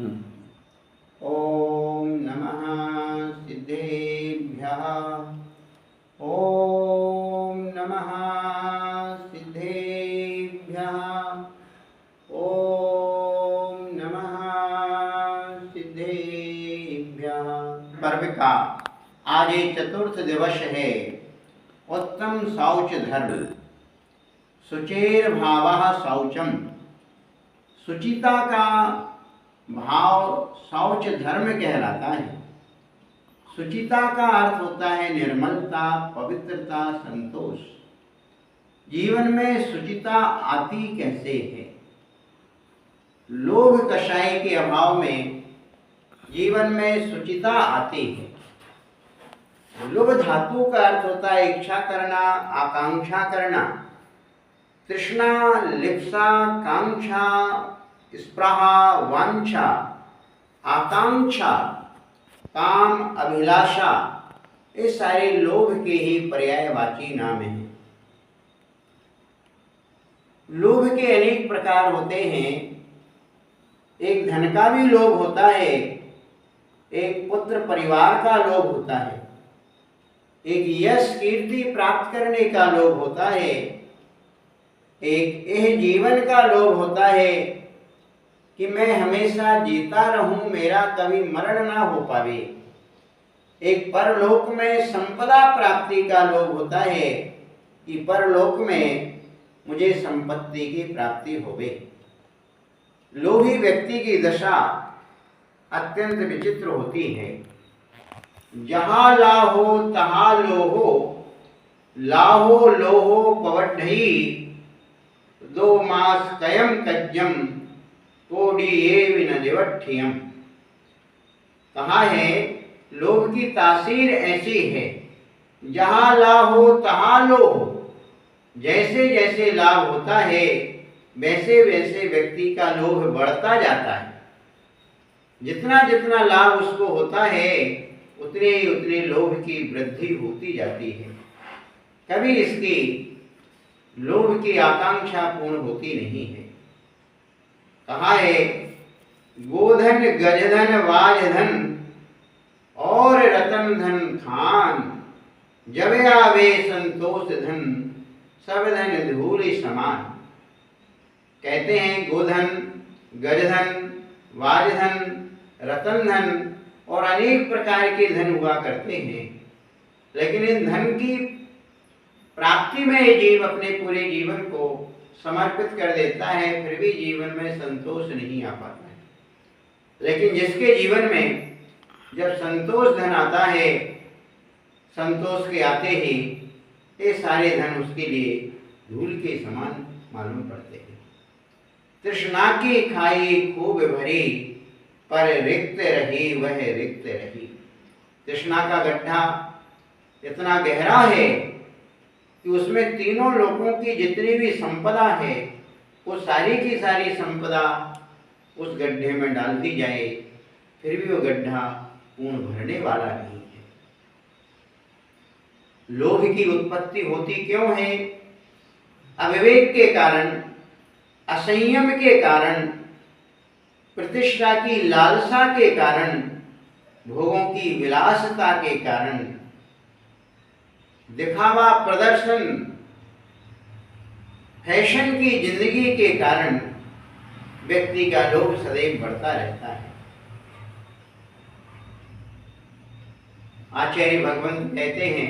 ओम नमः सिद्धेभ्यः। ओम नमः सिद्धेभ्यः। ओम नमः सिद्धेभ्यः। पर्व का आज एक चतुर्थ दिवस है। उत्तम शौच धर्म। शुचेर भावः शौचम। शुचिता का भाव शौच धर्म कहलाता है। शुचिता का अर्थ होता है निर्मलता, पवित्रता, संतोष। जीवन में शुचिता आती कैसे है? लोभ कषाय के अभाव में जीवन में शुचिता आती है। लोभ धातु का अर्थ होता है इच्छा करना, आकांक्षा करना। तृष्णा, लिप्सा, कांक्षा, स्पृहा, वांछा, आकांक्षा, काम, अभिलाषा, ये सारे लोभ के ही पर्यायवाची नाम हैं। लोभ के अनेक प्रकार होते हैं। एक धन का भी लोभ होता है, एक पुत्र परिवार का लोभ होता है, एक यश कीर्ति प्राप्त करने का लोभ होता है, एक यह जीवन का लोभ होता है कि मैं हमेशा जीता रहूं, मेरा कभी मरण ना हो पावे। एक परलोक में संपदा प्राप्ति का लोभ होता है कि परलोक में मुझे संपत्ति की प्राप्ति होवे। लोभी व्यक्ति की दशा अत्यंत विचित्र होती है। जहां लाहो तहां लोहो, लाहो लोहो पवड्ढई, दो मास कयम कज्जम, कोडी ये विनदिवट्ठियम। कहा है लोभ की तासीर ऐसी है, जहां लाभ हो तहां लोभ। जैसे जैसे लाभ होता है वैसे वैसे व्यक्ति का लोभ बढ़ता जाता है। जितना जितना लाभ उसको होता है उतने ही उतने लोभ की वृद्धि होती जाती है। कभी इसकी लोभ की आकांक्षा पूर्ण होती नहीं है। कहा है गोधन, गजधन, वाजधन और रतन धन खान, जब आवे संतोष धन, सब धन धूल समान। कहते हैं गोधन, गजधन, वाजधन, रतन धन और अनेक प्रकार के धन हुआ करते हैं, लेकिन इन धन की प्राप्ति में जीव अपने पूरे जीवन को समर्पित कर देता है, फिर भी जीवन में संतोष नहीं आ पाता है। लेकिन जिसके जीवन में जब संतोष धन आता है, संतोष के आते ही ये सारे धन उसके लिए धूल के समान मालूम पड़ते हैं। तृष्णा की खाई खूब भरी, पर रिक्त रही वह रिक्त रही। तृष्णा का गड्ढा इतना गहरा है कि उसमें तीनों लोगों की जितनी भी संपदा है वो सारी की सारी संपदा उस गड्ढे में डाल दी जाए, फिर भी वो गड्ढा पूर्ण भरने वाला नहीं है। लोभ की उत्पत्ति होती क्यों है? अविवेक के कारण, असंयम के कारण, प्रतिष्ठा की लालसा के कारण, भोगों की विलासता के कारण, दिखावा, प्रदर्शन, फैशन की जिंदगी के कारण व्यक्ति का लोभ सदैव बढ़ता रहता है। आचार्य भगवंत कहते हैं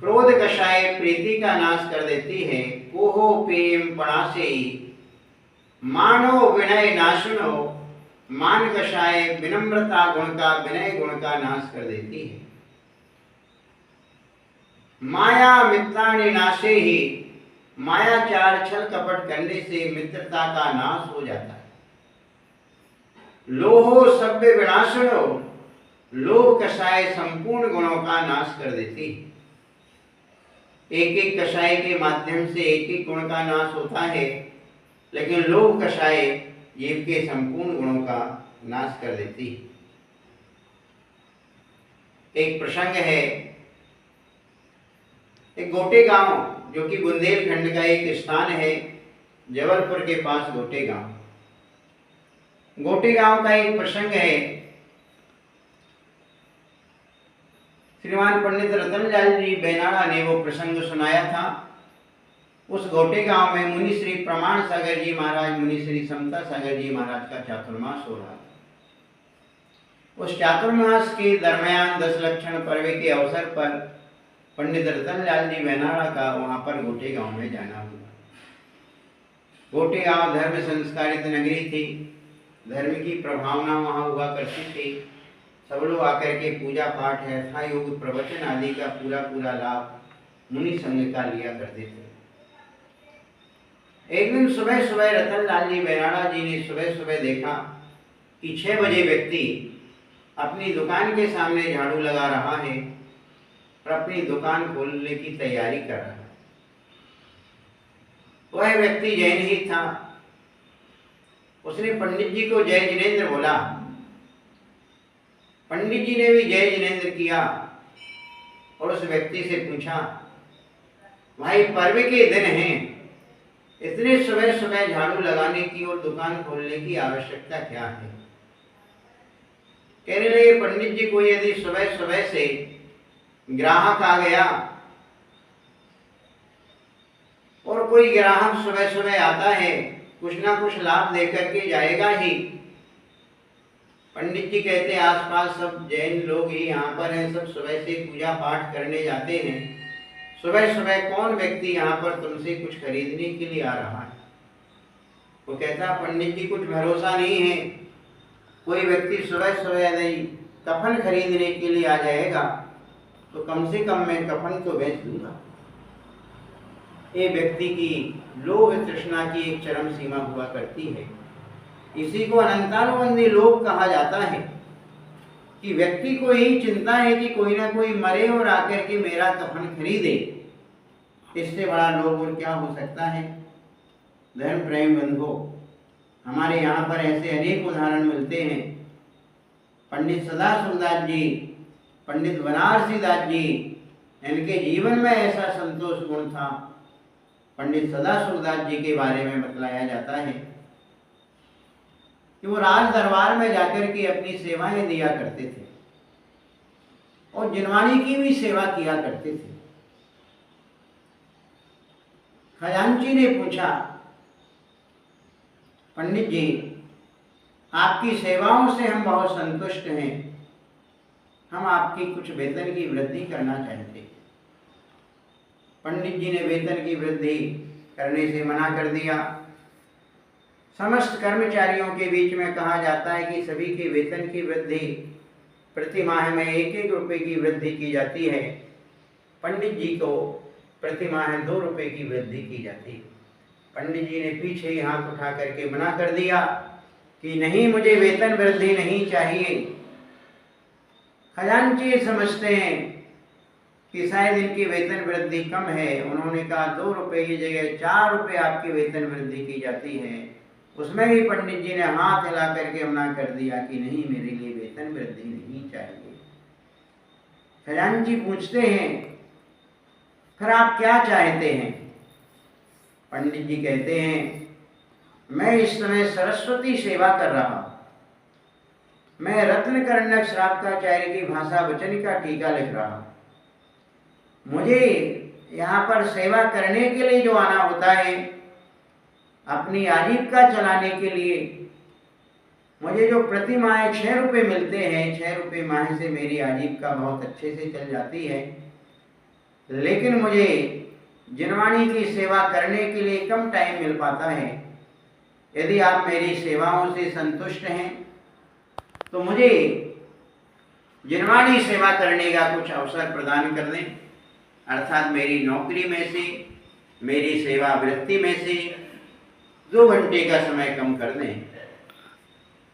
क्रोध कषाय प्रीति का नाश कर देती है, कोहो प्रेम पणासे, मानो विनय नाशनो। मान कषाय विनम्रता गुण का, विनय गुण का नाश कर देती है। माया मित्राणि नाशे ही, मायाचार छल कपट करने से मित्रता का नाश हो जाता है। लोहो सभ्य विनाशनो, लोभ कषाय संपूर्ण गुणों का नाश कर देती है। एक एक कषाय के माध्यम से एक एक गुण का नाश होता है, लेकिन लोभ कषाय जीव के संपूर्ण गुणों का नाश कर देती है। एक प्रसंग है, एक गोटे गांव जो कि बुंदेलखंड का एक स्थान है, जबलपुर के पास गोटे गांव। गोटे गांव का एक प्रसंग है। श्रीमान पंडित रतनलाल जी बेनाड़ा ने वो प्रसंग सुनाया था। उस गोटे गांव में मुनि श्री प्रमाण सागर जी महाराज, मुनि श्री समता सागर जी महाराज का चातुर्मास हो रहा था। उस चातुर्मास के दरमियान 10 लक्षण पर्व के अवसर पर पंडित रतनलाल जी बेनाड़ा का वहां पर गोटे गांव में जाना हुआ। गोटे गांव धर्म संस्कारित नगरी थी, धर्म की प्रभावना वहां हुआ करती थी। सब लोग आकर के पूजा पाठ है, यथा योग प्रवचन आदि का पूरा पूरा लाभ मुनि संघ का लिया करते थे। एक दिन सुबह सुबह रतनलाल जी बेनाड़ा जी ने सुबह सुबह देखा कि 6 बजे व्यक्ति अपनी दुकान के सामने झाड़ू लगा रहा है और अपनी दुकान खोलने की तैयारी कर रहा है। वह व्यक्ति जैन ही था। उसने पंडित जी को जय जिनेंद्र बोला। पंडित जी ने भी जय जिनेंद्र किया और उस व्यक्ति से पूछा, भाई पर्व के दिन हैं, इतने सुबह सुबह झाड़ू लगाने की और दुकान खोलने की आवश्यकता क्या है? कहने लगे, पंडित जी को यदि सुबह सुबह से ग्राहक आ गया और कोई ग्राहक सुबह सुबह आता है, कुछ ना कुछ लाभ देकर के जाएगा ही। पंडित जी कहते आसपास सब जैन लोग ही यहाँ पर हैं, सब सुबह से पूजा पाठ करने जाते हैं। सुबह सुबह कौन व्यक्ति यहाँ पर तुमसे कुछ खरीदने के लिए आ रहा है? वो कहता, पंडित जी कुछ भरोसा नहीं है, कोई व्यक्ति सुबह सुबह नहीं कफन खरीदने के लिए आ जाएगा तो कम से कम मैं कफन तो बेच दूंगा। ये व्यक्ति की लोभ तृष्णा की एक चरम सीमा हुआ करती है। इसी को अनंतानुबंधी लोभ कहा जाता है कि व्यक्ति को यही चिंता है कि कोई ना कोई मरे और आकर के मेरा कफन खरीदे। इससे बड़ा लोभ और क्या हो सकता है? धर्म प्रेम बंधु, हमारे यहाँ पर ऐसे अनेक उदाहरण मिलते हैं। पंडित सदाशिवदास जी, पंडित बनारसी दास जी, इनके जीवन में ऐसा संतोष गुण था। पंडित सदाशिवदास जी के बारे में बतलाया जाता है कि वो राज दरबार में जाकर के अपनी सेवाएं दिया करते थे और जिनवानी की भी सेवा किया करते थे। खजांची ने पूछा, पंडित जी आपकी सेवाओं से हम बहुत संतुष्ट हैं, हम आपकी कुछ वेतन की वृद्धि करना चाहते हैं। पंडित जी ने वेतन की वृद्धि करने से मना कर दिया। समस्त कर्मचारियों के बीच में कहा जाता है कि सभी के वेतन की वृद्धि प्रति माह में 1-1 रुपये की वृद्धि की जाती है। पंडित जी को प्रति माह 2 रुपये की वृद्धि की जाती है। पंडित जी ने पीछे ही हाथ उठा करके मना कर दिया कि नहीं, मुझे वेतन वृद्धि नहीं चाहिए। खजांची समझते हैं कि शायद इनकी वेतन वृद्धि कम है। उन्होंने कहा 2 रुपये की जगह 4 रुपये आपकी वेतन वृद्धि की जाती है। उसमें भी पंडित जी ने हाथ हिला करके मना कर दिया कि नहीं, मेरे लिए वेतन वृद्धि नहीं चाहिए। खजांची पूछते हैं, फिर आप क्या चाहते हैं? पंडित जी कहते हैं, मैं इस समय सरस्वती सेवा कर रहा हूं। मैं रत्न कर्णक श्रावकाचार्य की भाषा वचन का टीका लिख रहा हूं। मुझे यहाँ पर सेवा करने के लिए जो आना होता है, अपनी आजीविका चलाने के लिए, मुझे जो प्रति माह 6 रुपये मिलते हैं, 6 रुपये माह से मेरी आजीविका बहुत अच्छे से चल जाती है। लेकिन मुझे जिनवानी की सेवा करने के लिए कम टाइम मिल पाता है। यदि आप मेरी सेवाओं से संतुष्ट हैं तो मुझे जिनवानी सेवा करने का कुछ अवसर प्रदान कर दें, अर्थात मेरी नौकरी में से, मेरी सेवा वृत्ति में से 2 घंटे का समय कम कर दें।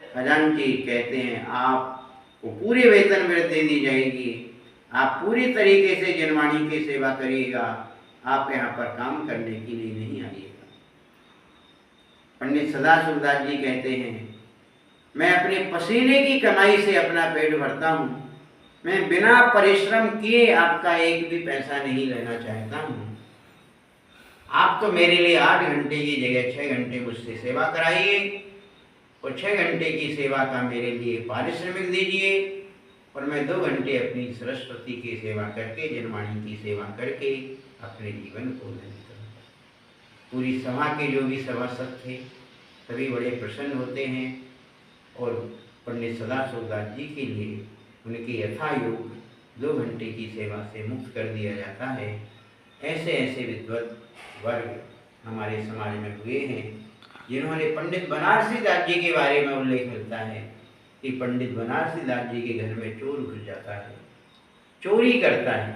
खजांची कहते हैं, आपको पूरी वेतन वृद्धि दी जाएगी, आप पूरी तरीके से जिनवानी की सेवा करिएगा, आप यहाँ पर काम करने के लिए नहीं आइएगा। पंडित सदाशिवदास जी कहते हैं, मैं अपने पसीने की कमाई से अपना पेट भरता हूँ। मैं बिना परिश्रम किए आपका एक भी पैसा नहीं लेना चाहता हूँ। आप तो मेरे लिए 8 घंटे की जगह 6 घंटे मुझसे सेवा कराइए और 6 घंटे की सेवा का मेरे लिए पारिश्रमिक दीजिए और मैं 2 घंटे अपनी सरस्वती की सेवा करके, जनवाणी की सेवा करके अपने जीवन को धन्य करूँ। पूरी सभा के जो भी सभासद थे सभी बड़े प्रसन्न होते हैं और पंडित सदाशिवदास जी के लिए उनके यथायोग 2 घंटे की सेवा से मुक्त कर दिया जाता है। ऐसे ऐसे विद्वत वर्ग हमारे समाज में हुए हैं जिन्होंने पंडित बनारसी दास जी के बारे में उल्लेख मिलता है कि पंडित बनारसी दास जी के घर में चोर घुस जाता है, चोरी करता है,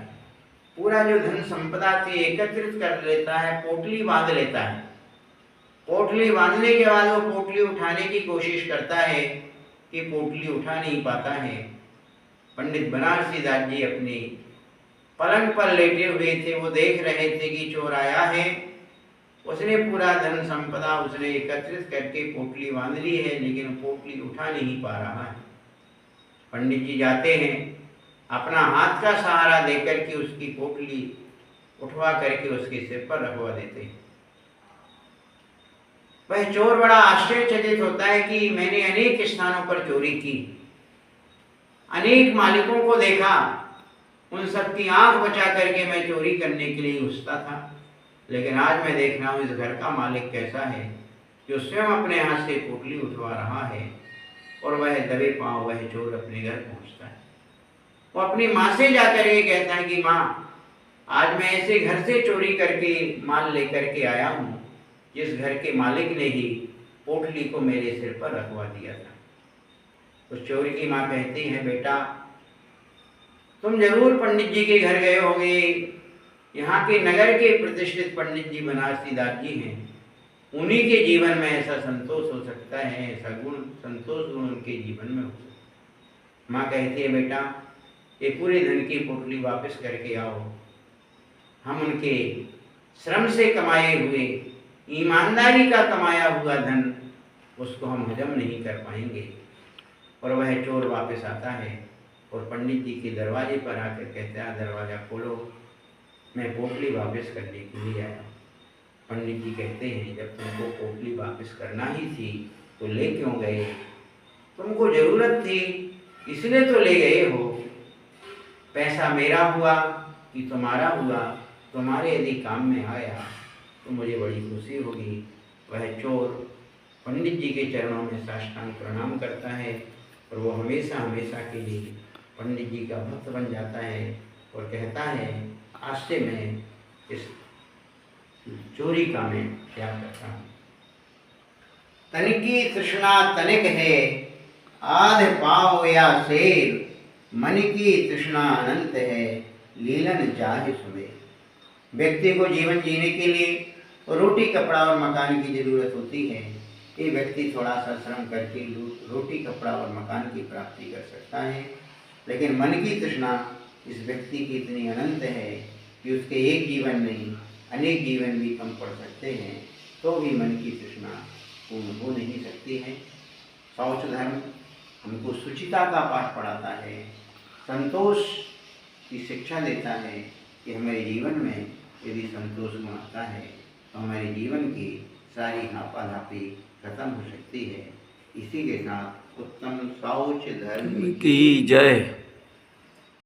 पूरा जो धन संपदा थी एकत्रित कर लेता है, पोटली बांध लेता है। पोटली बांधने के बाद वो पोटली उठाने की कोशिश करता है कि पोटली उठा नहीं पाता है। पंडित बनारसी दास जी अपने पलंग पर लेटे हुए थे, वो देख रहे थे कि चोर आया है। उसने पूरा धन संपदा उसने एकत्रित करके पोटली बांध ली है, लेकिन पोटली उठा नहीं पा रहा है। पंडित जी जाते हैं, अपना हाथ का सहारा देकर के उसकी पोटली उठवा करके उसके सिर पर रखवा देते हैं। वह चोर बड़ा आश्चर्यचकित होता है कि मैंने अनेक स्थानों पर चोरी की, अनेक मालिकों को देखा, उन सबकी आंख बचा करके मैं चोरी करने के लिए घुसता था, लेकिन आज मैं देख रहा हूँ इस घर का मालिक कैसा है जो स्वयं अपने हाथ से पोटली उठवा रहा है और वह दबे पांव वह चोर अपने घर पहुंचता है। वो अपनी माँ से जाकर के कहता है कि माँ, आज मैं ऐसे घर से चोरी करके माल लेकर के आया हूँ जिस घर के मालिक ने ही पोटली को मेरे सिर पर रखवा दिया था। उस चोर की माँ कहती है, बेटा तुम जरूर पंडित जी के घर गए होंगे, यहाँ के नगर के प्रतिष्ठित पंडित जी बनारसी दास जी हैं, उन्हीं के जीवन में ऐसा संतोष हो सकता है, ऐसा गुण संतोष गुण उनके जीवन में हो सकता है। माँ कहती है, बेटा ये पूरे धन की पोटली वापस करके आओ, हम उनके श्रम से कमाए हुए, ईमानदारी का कमाया हुआ धन उसको हम हजम नहीं कर पाएंगे। और वह चोर वापस आता है और पंडित जी के दरवाजे पर आकर कहता है, दरवाज़ा खोलो, मैं पोटली वापस करने के लिए आया। पंडित जी कहते हैं, जब तुमको पोटली वापस करना ही थी तो ले क्यों गए? तुमको ज़रूरत थी इसलिए तो ले गए हो। पैसा मेरा हुआ कि तुम्हारा हुआ, तुम्हारे यदि काम में आया तो मुझे बड़ी खुशी होगी। वह चोर पंडित जी के चरणों में साष्टांग प्रणाम करता है और वो हमेशा हमेशा के लिए पंडित जी का भक्त बन जाता है और कहता है, आज से मैं इस चोरी का मैं त्याग करता हूँ। तनिकी तृष्णा तनिक है, आध पाँव या शेर, मन की तृष्णा अनंत है, लीलन चाहे सुबह। व्यक्ति को जीवन जीने के लिए रोटी कपड़ा और मकान की जरूरत होती है। ये व्यक्ति थोड़ा सा श्रम करके रोटी कपड़ा और मकान की प्राप्ति कर सकता है, लेकिन मन की तृष्णा इस व्यक्ति की इतनी अनंत है कि उसके एक जीवन नहीं अनेक जीवन भी कम पड़ सकते हैं, तो भी मन की तृष्णा पूर्ण हो नहीं सकती है। शौच धर्म हमको शुचिता का पाठ पढ़ाता है, संतोष की शिक्षा देता है कि हमारे जीवन में यदि संतोष गुण आता है तो हमारे जीवन की सारी हापाधापी खत्म हो सकती है। इसी के साथ उत्तम शौच धर्म की जय।